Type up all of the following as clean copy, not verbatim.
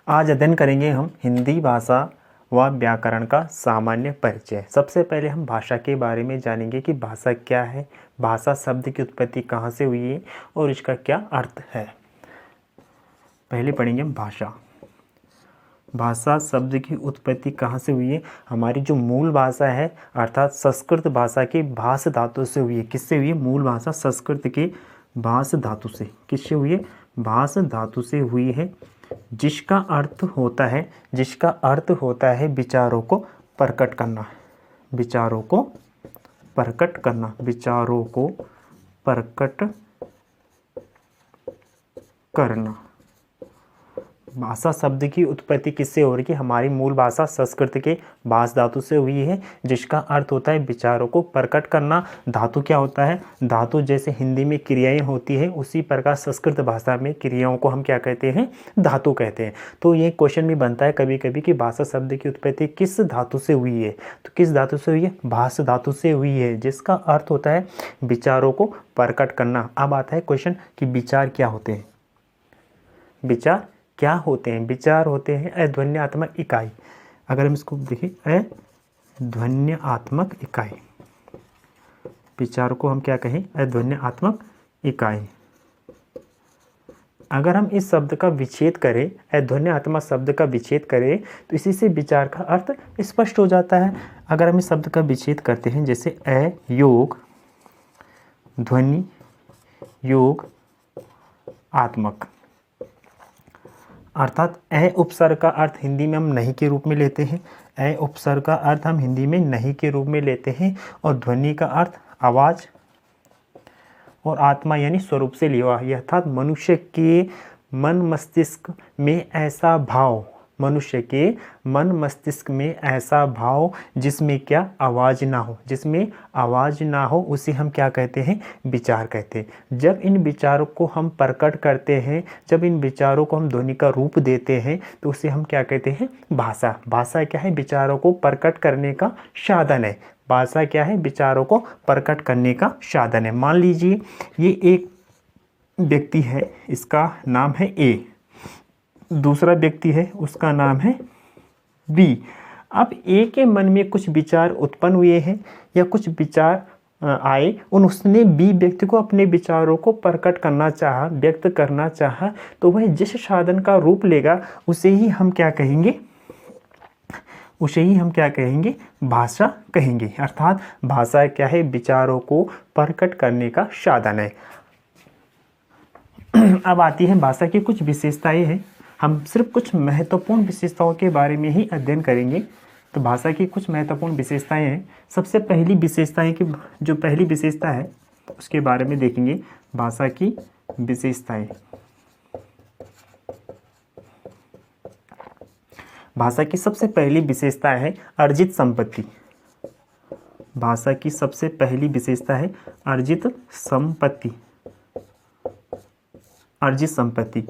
आज अध्ययन करेंगे हम हिंदी भाषा व व्याकरण का सामान्य परिचय। सबसे पहले हम भाषा के बारे में जानेंगे कि भाषा क्या है, भाषा शब्द की उत्पत्ति कहाँ से हुई है और इसका क्या अर्थ है। पहले पढ़ेंगे हम भाषा। भाषा शब्द की उत्पत्ति कहाँ से हुई है। हमारी जो मूल भाषा है अर्थात संस्कृत भाषा के भाष धातु से हुई है। किससे हुई है? मूल भाषा संस्कृत के भाष धातु से। किससे हुई है? भाष धातु से हुई है, जिसका अर्थ होता है विचारों को प्रकट करना। विचारों को प्रकट करना, विचारों को प्रकट करना। भाषा शब्द की उत्पत्ति किससे हो रही है? हमारी मूल भाषा संस्कृत के भाष धातु से हुई है, जिसका अर्थ होता है विचारों को प्रकट करना। धातु क्या होता है? धातु जैसे हिंदी में क्रियाएं होती है, उसी प्रकार संस्कृत भाषा में क्रियाओं को हम क्या कहते हैं? धातु कहते हैं। तो ये क्वेश्चन भी बनता है कभी कभी कि भाषा शब्द की उत्पत्ति किस धातु से हुई है। तो किस धातु से हुई है? भाष धातु से हुई है, जिसका अर्थ होता है विचारों को प्रकट करना। अब आता है क्वेश्चन कि विचार क्या होते हैं। विचार क्या होते हैं? विचार होते हैं अध्वन्यात्मक इकाई। अगर हम इसको देखें, अध्वन्यात्मक इकाई। विचार को हम क्या कहें? अध्वन्यात्मक इकाई। अगर हम इस शब्द का विच्छेद करें, अध्वन्यात्मक शब्द का विच्छेद करें, तो इसी से विचार का अर्थ स्पष्ट हो जाता है। अगर हम इस शब्द का विच्छेद करते हैं, जैसे अ योग ध्वनि योग आत्मक, अर्थात अ उपसर्ग का अर्थ हिंदी में हम नहीं के रूप में लेते हैं। अ उपसर्ग का अर्थ हम हिंदी में नहीं के रूप में लेते हैं, और ध्वनि का अर्थ आवाज़, और आत्मा यानी स्वरूप से लिया हुआ, अर्थात मनुष्य के मन मस्तिष्क में ऐसा भाव, मनुष्य के मन मस्तिष्क में ऐसा भाव जिसमें क्या? आवाज़ ना हो। जिसमें आवाज़ ना हो उसे हम क्या कहते हैं? विचार कहते हैं। जब इन विचारों को हम प्रकट करते हैं, जब इन विचारों को हम ध्वनि का रूप देते हैं, तो उसे हम क्या कहते हैं? भाषा। भाषा क्या है? विचारों को प्रकट करने का साधन है। भाषा क्या है? विचारों को प्रकट करने का साधन है। मान लीजिए ये एक व्यक्ति है, इसका नाम है ए, दूसरा व्यक्ति है, उसका नाम है बी। अब ए के मन में कुछ विचार उत्पन्न हुए हैं या कुछ विचार आए, उसने बी व्यक्ति को अपने विचारों को प्रकट करना चाहा, व्यक्त करना चाहा, तो वह जिस साधन का रूप लेगा उसे ही हम क्या कहेंगे? उसे ही हम क्या कहेंगे? भाषा कहेंगे। अर्थात भाषा क्या है? विचारों को प्रकट करने का साधन है। अब आती है भाषा की कुछ विशेषताएं हैं। हम सिर्फ कुछ महत्वपूर्ण विशेषताओं के बारे में ही अध्ययन करेंगे। तो भाषा की कुछ महत्वपूर्ण विशेषताएं हैं। सबसे पहली विशेषताएं की जो पहली विशेषता है उसके बारे में देखेंगे। भाषा की विशेषताएं। भाषा की सबसे पहली विशेषता है अर्जित संपत्ति। भाषा की सबसे पहली विशेषता है अर्जित संपत्ति। अर्जित संपत्ति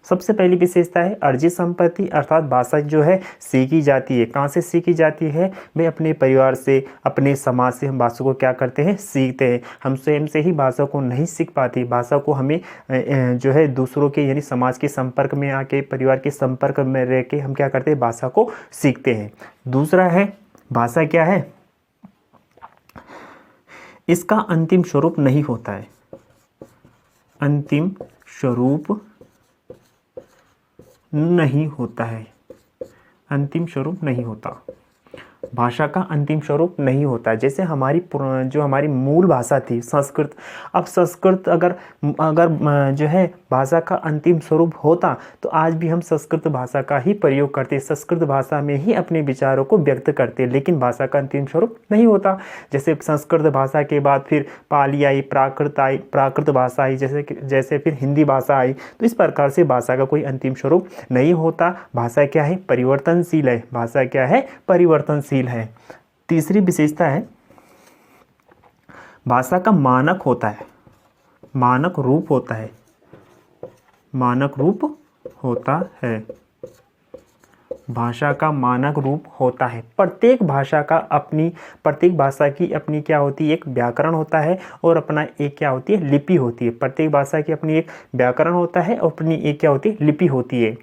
सबसे पहली विशेषता है अर्जित संपत्ति, अर्थात भाषा जो है सीखी जाती है। कहाँ से सीखी जाती है? वे अपने परिवार से, अपने समाज से हम भाषा को क्या करते हैं? सीखते हैं। हम स्वयं से ही भाषा को नहीं सीख पाती। भाषा को हमें जो है दूसरों के यानी समाज के संपर्क में आके, परिवार के संपर्क में रह के हम क्या करते हैं? भाषा को सीखते हैं। दूसरा है भाषा क्या है? इसका अंतिम स्वरूप नहीं होता है। अंतिम स्वरूप नहीं होता है। अंतिम स्वरूप नहीं होता। भाषा का अंतिम स्वरूप नहीं होता। जैसे हमारी जो हमारी मूल भाषा थी संस्कृत, अब संस्कृत अगर जो है भाषा का अंतिम स्वरूप होता तो आज भी हम संस्कृत भाषा का ही प्रयोग करते, संस्कृत भाषा में ही अपने विचारों को व्यक्त करते, लेकिन भाषा का अंतिम स्वरूप नहीं होता। जैसे संस्कृत भाषा के बाद फिर पाली आई, प्राकृत भाषा आई, जैसे फिर हिंदी भाषा आई। तो इस प्रकार से भाषा का कोई अंतिम स्वरूप नहीं होता। भाषा क्या है? परिवर्तनशील है। भाषा क्या है? परिवर्तनशील है। तीसरी विशेषता है भाषा का मानक होता है, मानक रूप होता है। मानक रूप होता है। भाषा का मानक रूप होता है। प्रत्येक भाषा की अपनी क्या होती है? एक व्याकरण होता है और अपना एक क्या होती है? लिपि होती है। प्रत्येक भाषा की अपनी एक व्याकरण होता है और अपनी एक क्या होती है? लिपि होती है।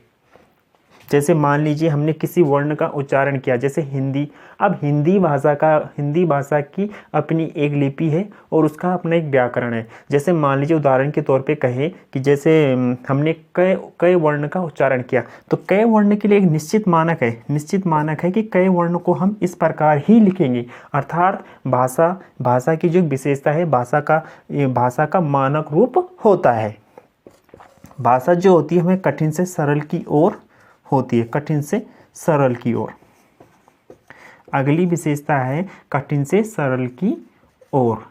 जैसे मान लीजिए हमने किसी वर्ण का उच्चारण किया, जैसे हिंदी। अब हिंदी भाषा की अपनी एक लिपि है और उसका अपना एक व्याकरण है। जैसे मान लीजिए उदाहरण के तौर पे कहें कि जैसे हमने कई वर्ण का उच्चारण किया, तो कई वर्ण के लिए एक निश्चित मानक है कि कई वर्ण को हम इस प्रकार ही लिखेंगे। अर्थात भाषा की जो विशेषता है, भाषा का मानक रूप होता है। भाषा जो होती है हमें कठिन से सरल की ओर होती है, कठिन से सरल की ओर। अगली विशेषता है कठिन से सरल की ओर।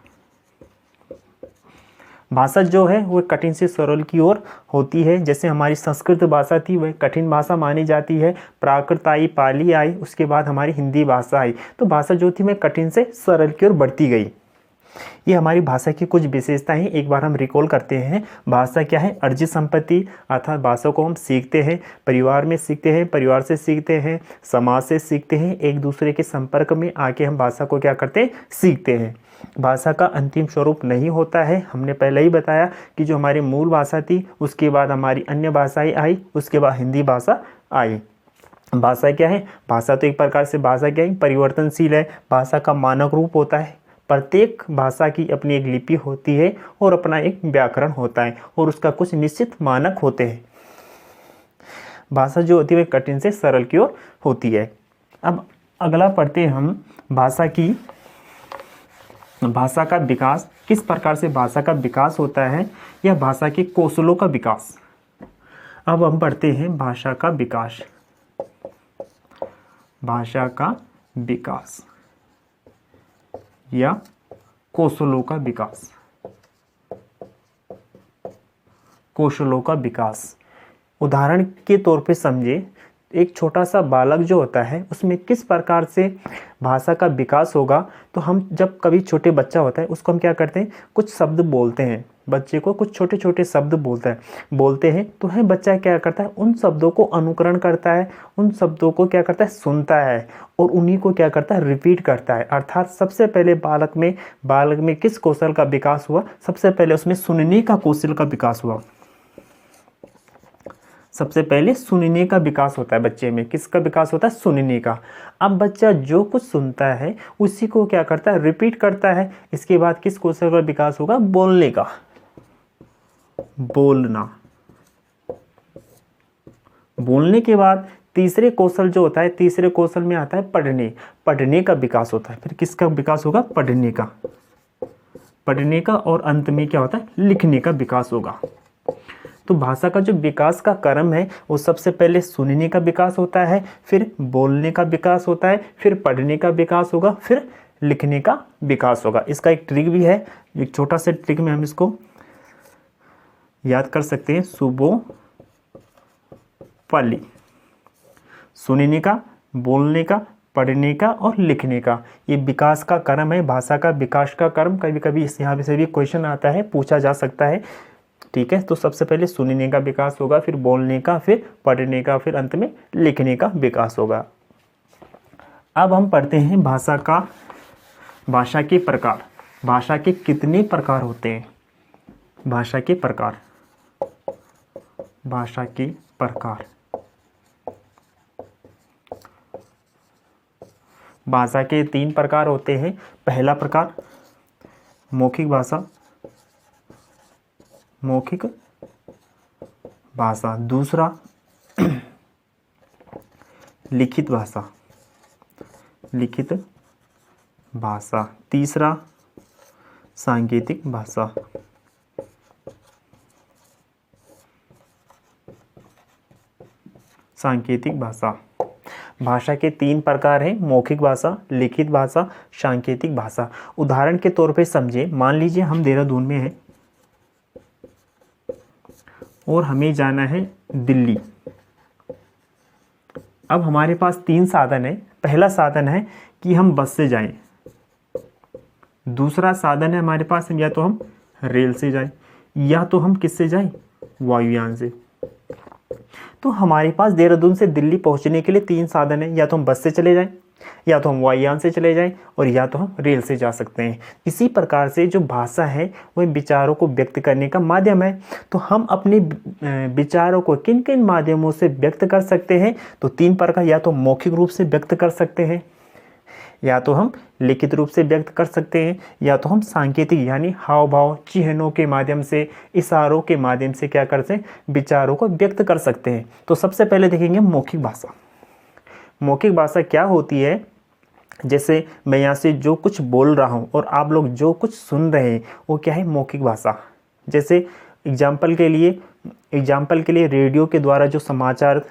भाषा जो है वो कठिन से सरल की ओर होती है। जैसे हमारी संस्कृत भाषा थी वह कठिन भाषा मानी जाती है, प्राकृत आई, पाली आई, उसके बाद हमारी हिंदी भाषा आई। तो भाषा जो थी वह कठिन से सरल की ओर बढ़ती गई। ये हमारी भाषा की कुछ विशेषताएं हैं। एक बार हम रिकॉल करते हैं। भाषा क्या है? अर्जित संपत्ति, अर्थात भाषा को हम सीखते हैं, परिवार में सीखते हैं, परिवार से सीखते हैं, समाज से सीखते हैं, एक दूसरे के संपर्क में आके हम भाषा को क्या करते हैं? सीखते हैं। भाषा का अंतिम स्वरूप नहीं होता है। हमने पहले ही बताया कि जो हमारी मूल भाषा थी उसके बाद हमारी अन्य भाषाएं आई, उसके बाद हिंदी भाषा आई। भाषा क्या है? भाषा तो एक प्रकार से भाषा क्या है? परिवर्तनशील है। भाषा का मानक रूप होता है। प्रत्येक भाषा की अपनी एक लिपि होती है और अपना एक व्याकरण होता है और उसका कुछ निश्चित मानक होते हैं। भाषा जो होती है वह कठिन से सरल की ओर होती है। अब अगला पढ़ते हैं हम भाषा का विकास। किस प्रकार से भाषा का विकास होता है, या भाषा के कौशलों का विकास। अब हम पढ़ते हैं भाषा का विकास। भाषा का विकास या कौशलों का विकास। कौशलों का विकास उदाहरण के तौर पे समझे, एक छोटा सा बालक जो होता है उसमें किस प्रकार से भाषा का विकास होगा। तो हम जब कभी छोटे बच्चा होता है उसको हम क्या करते हैं? कुछ शब्द बोलते हैं, बच्चे को कुछ छोटे छोटे शब्द बोलते हैं तो है बच्चा क्या करता है? उन शब्दों को अनुकरण करता है, उन शब्दों को क्या करता है? सुनता है और उन्हीं को क्या करता है? रिपीट करता है। अर्थात सबसे पहले बालक में किस कौशल का विकास हुआ? सबसे पहले उसमें सुनने का कौशल का विकास हुआ। सबसे पहले सुनने का विकास होता है बच्चे में। किसका विकास होता है? सुनने का। अब बच्चा जो कुछ सुनता है उसी को क्या करता है? रिपीट करता है। इसके बाद किस कौशल का विकास होगा? बोलने का। बोलने के बाद तीसरे कौशल जो होता है, तीसरे कौशल में आता है पढ़ने का विकास होता है। फिर किसका विकास होगा? पढ़ने का और अंत में क्या होता है? लिखने का विकास होगा। तो भाषा का जो विकास का क्रम है वो सबसे पहले सुनने का विकास होता है, फिर बोलने का विकास होता है, फिर पढ़ने का विकास होगा, फिर लिखने का विकास होगा। इसका एक ट्रिक भी है, एक छोटा सा ट्रिक में हम इसको याद कर सकते हैं। सुबोपली, सुनने का, बोलने का, पढ़ने का और लिखने का, ये विकास का क्रम है। भाषा का विकास का क्रम कभी कभी यहाँ से भी क्वेश्चन आता है, पूछा जा सकता है। ठीक है, तो सबसे पहले सुनने का विकास होगा, फिर बोलने का, फिर पढ़ने का, फिर अंत में लिखने का विकास होगा। अब हम पढ़ते हैं भाषा के प्रकार। भाषा के कितने प्रकार होते हैं? भाषा के प्रकार भाषा के 3 प्रकार होते हैं। पहला प्रकार मौखिक भाषा, दूसरा लिखित भाषा, तीसरा सांकेतिक भाषा। भाषा के 3 प्रकार हैं, मौखिक भाषा, लिखित भाषा, सांकेतिक भाषा। उदाहरण के तौर पे समझे, मान लीजिए हम देहरादून में हैं और हमें जाना है दिल्ली। अब हमारे पास 3 साधन है। पहला साधन है कि हम बस से जाएं, दूसरा साधन है हमारे पास या तो हम रेल से जाएं या तो हम किससे जाएं? वायुयान से। तो हमारे पास देहरादून से दिल्ली पहुंचने के लिए 3 साधन है, या तो हम बस से चले जाएं, या तो हम वायुयान से चले जाएं और या तो हम रेल से जा सकते हैं। इसी प्रकार से जो भाषा है वह विचारों को व्यक्त करने का माध्यम है। तो हम अपने विचारों को किन किन माध्यमों से व्यक्त कर सकते हैं? तो 3 प्रकार, या तो मौखिक रूप से व्यक्त कर सकते हैं, या तो हम लिखित रूप से व्यक्त कर सकते हैं, या तो हम सांकेतिक यानी हाव भाव, चिन्हों के माध्यम से, इशारों के माध्यम से क्या करते हैं? विचारों को व्यक्त कर सकते हैं। तो सबसे पहले देखेंगे मौखिक भाषा। मौखिक भाषा क्या होती है? जैसे मैं यहाँ से जो कुछ बोल रहा हूँ और आप लोग जो कुछ सुन रहे हैं वो क्या है? मौखिक भाषा। जैसे एग्जाम्पल के लिए रेडियो के द्वारा जो समाचार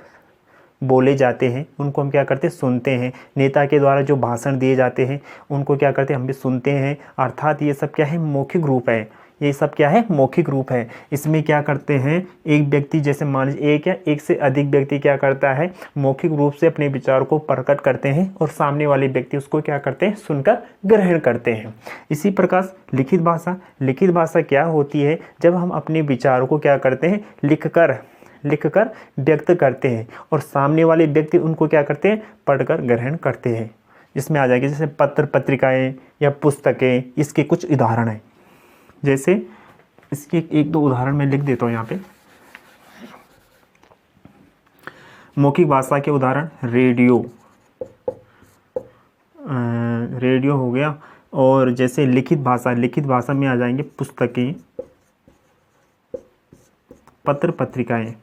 बोले जाते हैं उनको हम क्या करते हैं? सुनते हैं। नेता के द्वारा जो भाषण दिए जाते हैं उनको क्या करते हैं? हम भी सुनते हैं। अर्थात ये सब क्या है? मौखिक रूप है। ये सब क्या है? मौखिक रूप है। इसमें क्या करते हैं? एक व्यक्ति, जैसे मान लीजिए एक या एक से अधिक व्यक्ति क्या करता है? मौखिक रूप से अपने विचार को प्रकट करते हैं और सामने वाले व्यक्ति उसको क्या करते हैं? सुनकर ग्रहण करते हैं। इसी प्रकार लिखित भाषा क्या होती है? जब हम अपने विचारों को क्या करते हैं? लिखकर व्यक्त करते हैं और सामने वाले व्यक्ति उनको क्या करते हैं? पढ़कर ग्रहण करते हैं। इसमें आ जाएगी जैसे पत्र पत्रिकाएं या पुस्तकें, इसके कुछ उदाहरण हैं। जैसे इसके 1-2 उदाहरण मैं लिख देता हूँ यहाँ पे। मौखिक भाषा के उदाहरण रेडियो हो गया। और जैसे लिखित भाषा में आ जाएंगे पुस्तकें, पत्र पत्रिकाएं।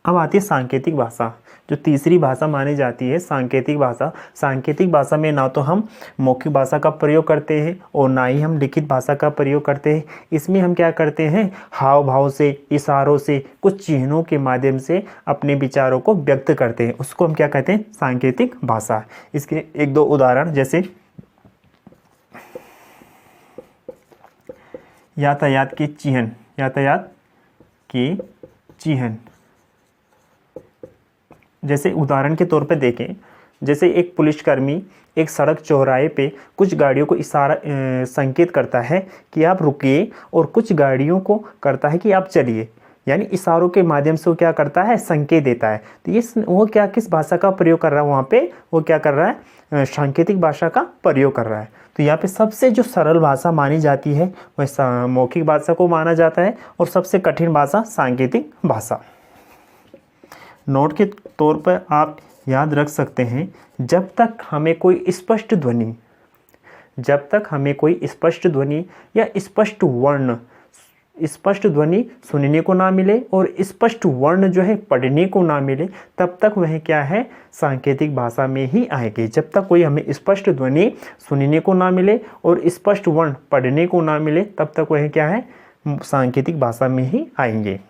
अब आती है सांकेतिक भाषा, जो तीसरी भाषा मानी जाती है, सांकेतिक भाषा। सांकेतिक भाषा में ना तो हम मौखिक भाषा का प्रयोग करते हैं और ना ही हम लिखित भाषा का प्रयोग करते हैं। इसमें हम क्या करते हैं? हाव भाव से, इशारों से, कुछ चिन्हों के माध्यम से अपने विचारों को व्यक्त करते हैं। उसको हम क्या कहते हैं? सांकेतिक भाषा। इसके 1-2 उदाहरण, जैसे यातायात के चिन्ह। जैसे उदाहरण के तौर पे देखें, जैसे एक पुलिसकर्मी एक सड़क चौराहे पे कुछ गाड़ियों को संकेत करता है कि आप रुकिए और कुछ गाड़ियों को करता है कि आप चलिए, यानी इशारों के माध्यम से वो क्या करता है? संकेत देता है। तो ये वो क्या किस भाषा का प्रयोग कर रहा है? वहाँ पे वो क्या कर रहा है? सांकेतिक भाषा का प्रयोग कर रहा है। तो यहाँ पे सबसे जो सरल भाषा मानी जाती है वह मौखिक भाषा को माना जाता है और सबसे कठिन भाषा सांकेतिक भाषा। नोट के तौर पर आप याद रख सकते हैं, जब तक हमें कोई स्पष्ट ध्वनि या स्पष्ट ध्वनि सुनने को ना मिले और स्पष्ट वर्ण जो है पढ़ने को ना मिले, तब तक वह क्या है? सांकेतिक भाषा में ही आएंगे। जब तक कोई हमें स्पष्ट ध्वनि सुनने को ना मिले और स्पष्ट वर्ण पढ़ने को ना मिले, तब तक वह क्या है? सांकेतिक भाषा में ही आएंगे।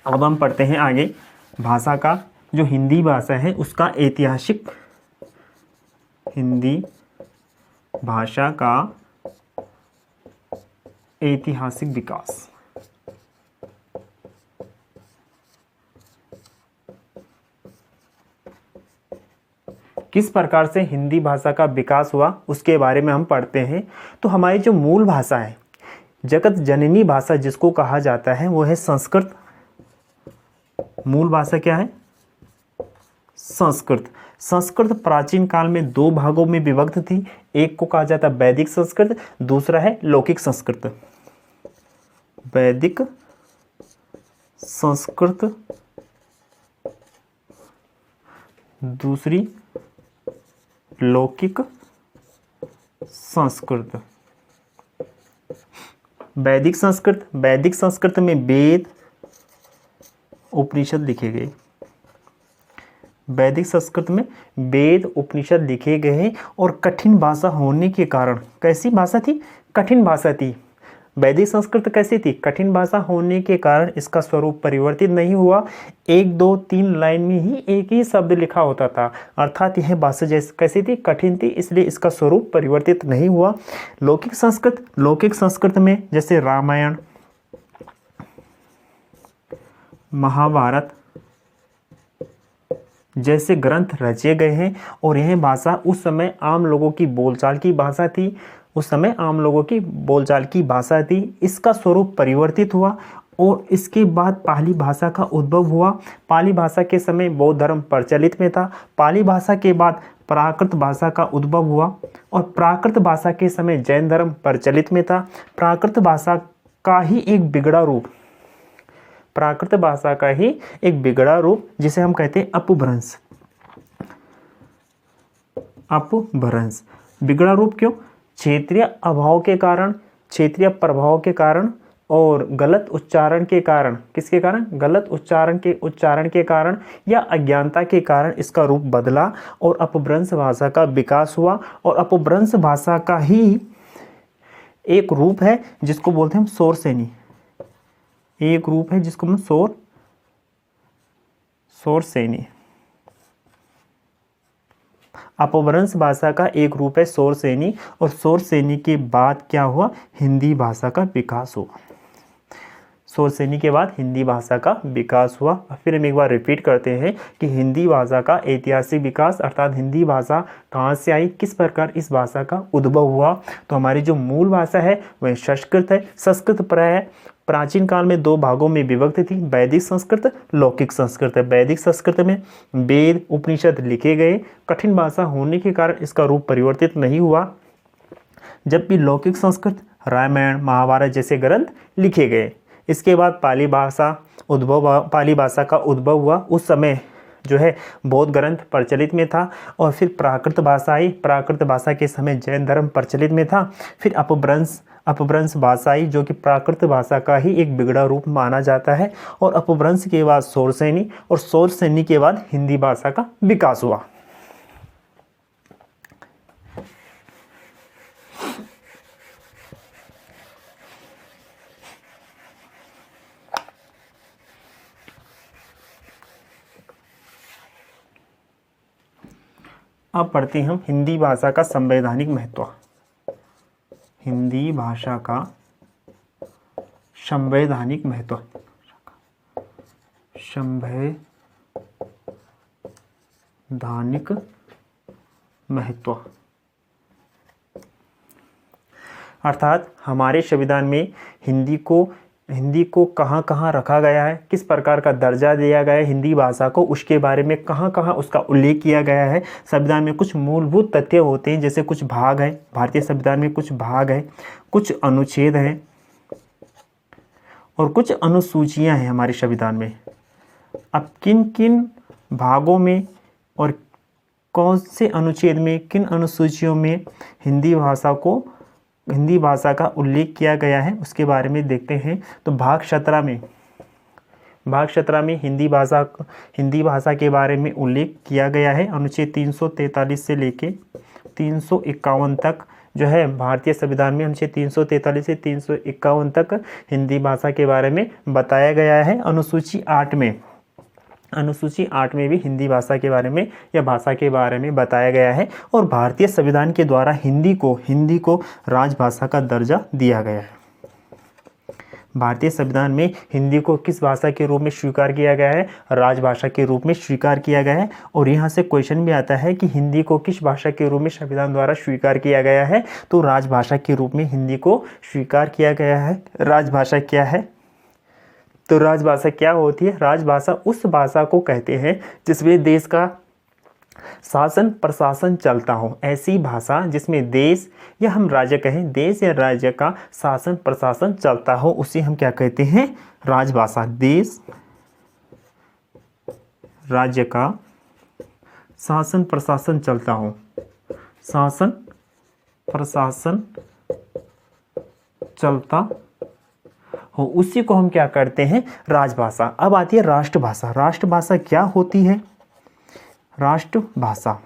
अब हम पढ़ते हैं आगे भाषा का, जो हिंदी भाषा है उसका हिंदी भाषा का ऐतिहासिक विकास। किस प्रकार से हिंदी भाषा का विकास हुआ उसके बारे में हम पढ़ते हैं। तो हमारी जो मूल भाषा है, जगत जननी भाषा जिसको कहा जाता है, वो है संस्कृत। मूल भाषा क्या है? संस्कृत। संस्कृत प्राचीन काल में 2 भागों में विभक्त थी। एक को कहा जाता है वैदिक संस्कृत, दूसरा है लौकिक संस्कृत। वैदिक संस्कृत, दूसरी लौकिक संस्कृत। वैदिक संस्कृत में वेद उपनिषद लिखे गए। वैदिक संस्कृत में वेद उपनिषद लिखे गए हैं और कठिन भाषा होने के कारण, कैसी भाषा थी? कठिन भाषा थी। वैदिक संस्कृत कैसी थी? कठिन भाषा होने के कारण इसका स्वरूप परिवर्तित नहीं हुआ। 1, 2, 3 लाइन में ही एक ही शब्द लिखा होता था। अर्थात यह भाषा जैसे कैसी थी? कठिन थी, इसलिए इसका स्वरूप परिवर्तित नहीं हुआ। लौकिक संस्कृत में जैसे रामायण, महाभारत जैसे ग्रंथ रचे गए हैं और यह भाषा उस समय आम लोगों की बोलचाल की भाषा थी। इसका स्वरूप परिवर्तित हुआ और इसके बाद पाली भाषा का उद्भव हुआ। पाली भाषा के समय बौद्ध धर्म प्रचलित में था। पाली भाषा के बाद प्राकृत भाषा का उद्भव हुआ और प्राकृत भाषा के समय जैन धर्म प्रचलित में था। प्राकृत भाषा का ही एक बिगड़ा रूप, प्राकृत भाषा का ही एक बिगड़ा रूप जिसे हम कहते हैं अपभ्रंश। अपभ्रंश बिगड़ा रूप क्यों? क्षेत्रीय अभाव के कारण, क्षेत्रीय प्रभाव के कारण और गलत उच्चारण के कारण। किसके कारण? गलत उच्चारण के कारण या अज्ञानता के कारण इसका रूप बदला और अपभ्रंश भाषा का विकास हुआ। और अपभ्रंश भाषा का ही एक रूप है जिसको बोलते हैं हम शौरसेनी। एक रूप है जिसको हम शौरसेनी। अपभ्रंश भाषा का एक रूप है शौरसेनी और शौरसेनी के बाद क्या हुआ? हिंदी भाषा का विकास हुआ। शौरसेनी के बाद हिंदी भाषा का विकास हुआ। फिर हम एक बार रिपीट करते हैं कि हिंदी भाषा का ऐतिहासिक विकास अर्थात हिंदी भाषा कहाँ से आई, किस प्रकार इस भाषा का उद्भव हुआ। तो हमारी जो मूल भाषा है वह संस्कृत है। संस्कृत प्रायः प्राचीन काल में दो भागों में विभक्त थी, वैदिक संस्कृत, लौकिक संस्कृत। वैदिक संस्कृत में वेद उपनिषद लिखे गए, कठिन भाषा होने के कारण इसका रूप परिवर्तित नहीं हुआ, जबकि लौकिक संस्कृत रामायण महाभारत जैसे ग्रंथ लिखे गए। इसके बाद पाली भाषा का उद्भव हुआ। उस समय जो है बौद्ध ग्रंथ प्रचलित में था और फिर प्राकृत भाषा आई। प्राकृत भाषा के समय जैन धर्म प्रचलित में था। फिर अपभ्रंश भाषा आई जो कि प्राकृत भाषा का ही एक बिगड़ा रूप माना जाता है। और अपभ्रंश के बाद शौरसेनी और शौरसेनी के बाद हिंदी भाषा का विकास हुआ। अब पढ़ते हैं हम हिंदी भाषा का संवैधानिक महत्व। हिंदी भाषा का संवैधानिक महत्व। संवैधानिक महत्व अर्थात हमारे संविधान में हिंदी को कहाँ कहाँ रखा गया है, किस प्रकार का दर्जा दिया गया है हिंदी भाषा को, उसके बारे में कहाँ कहाँ उसका उल्लेख किया गया है। संविधान में कुछ मूलभूत तथ्य होते हैं, जैसे कुछ भाग है, भारतीय संविधान में कुछ भाग है, कुछ अनुच्छेद हैं और कुछ अनुसूचियां हैं हमारे संविधान में। अब किन किन भागों में और कौन से अनुच्छेद में, किन अनुसूचियों में हिंदी भाषा का उल्लेख किया गया है उसके बारे में देखते हैं। तो भाग 17 में हिंदी भाषा के बारे में उल्लेख किया गया है। अनुच्छेद 343 से लेके 351 तक जो है भारतीय संविधान में अनुच्छेद 343 से 351 तक हिंदी भाषा के बारे में बताया गया है। अनुसूची 8 में भी हिंदी भाषा के बारे में या भाषा के बारे में बताया गया है। और भारतीय संविधान के द्वारा हिंदी को राजभाषा का दर्जा दिया गया है। भारतीय संविधान में हिंदी को किस भाषा के रूप में स्वीकार किया गया है? राजभाषा के रूप में स्वीकार किया गया है। और यहाँ से क्वेश्चन भी आता है कि हिंदी को किस भाषा के रूप में संविधान द्वारा स्वीकार किया गया है? तो राजभाषा के रूप में हिंदी को स्वीकार किया गया है। राजभाषा क्या है? तो राजभाषा क्या होती है? राजभाषा उस भाषा को कहते हैं जिसमें देश का शासन प्रशासन चलता हो। ऐसी भाषा जिसमें देश या हम राज्य कहें, देश या राज्य का शासन प्रशासन चलता हो, उसे हम क्या कहते हैं? राजभाषा। देश राज्य का शासन प्रशासन चलता हो, शासन प्रशासन चलता हो, उसी को हम क्या करते हैं? राजभाषा। अब आती है राष्ट्रभाषा। राष्ट्रभाषा क्या होती है? राष्ट्रभाषा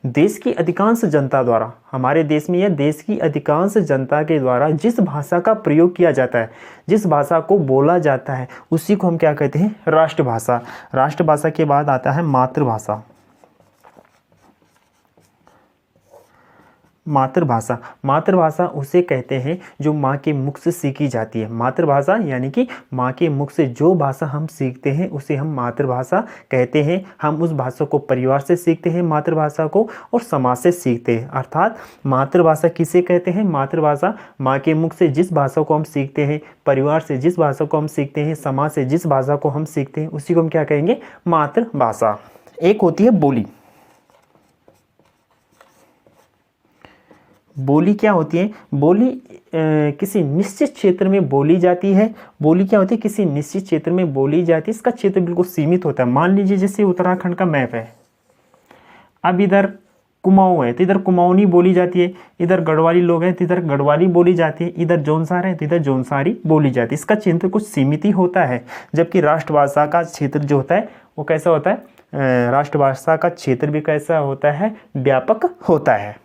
देश की अधिकांश जनता द्वारा, हमारे देश में या देश की अधिकांश जनता के द्वारा जिस भाषा का प्रयोग किया जाता है, जिस भाषा को बोला जाता है, उसी को हम क्या कहते हैं? राष्ट्रभाषा। राष्ट्रभाषा के बाद आता है मातृभाषा। मातृभाषा। मातृभाषा उसे कहते हैं जो माँ के मुख से सीखी जाती है। मातृभाषा यानी कि माँ के मुख से जो भाषा हम सीखते हैं उसे हम मातृभाषा कहते हैं। हम उस भाषा को परिवार से सीखते हैं, मातृभाषा को, और समाज से सीखते हैं। अर्थात मातृभाषा किसे कहते हैं? मातृभाषा माँ के मुख से जिस भाषा को हम सीखते हैं, परिवार से जिस भाषा को हम सीखते हैं, समाज से जिस भाषा को हम सीखते हैं, उसी को हम क्या कहेंगे? मातृभाषा। एक होती है बोली। बोली क्या होती है? बोली किसी निश्चित क्षेत्र में बोली जाती है। बोली क्या होती है? किसी निश्चित क्षेत्र में बोली जाती है। इसका क्षेत्र बिल्कुल सीमित होता है। मान लीजिए जैसे उत्तराखंड का मैप है, अब इधर कुमाऊं है तो इधर कुमाऊनी बोली जाती है, इधर गढ़वाली लोग हैं तो इधर गढ़वाली बोली जाती है, इधर जौनसार है तो इधर जौनसारी बोली जाती है। इसका क्षेत्र कुछ सीमित ही होता है। जबकि राष्ट्रभाषा का क्षेत्र जो होता है वो कैसा होता है? राष्ट्रभाषा का क्षेत्र भी कैसा होता है? व्यापक होता है।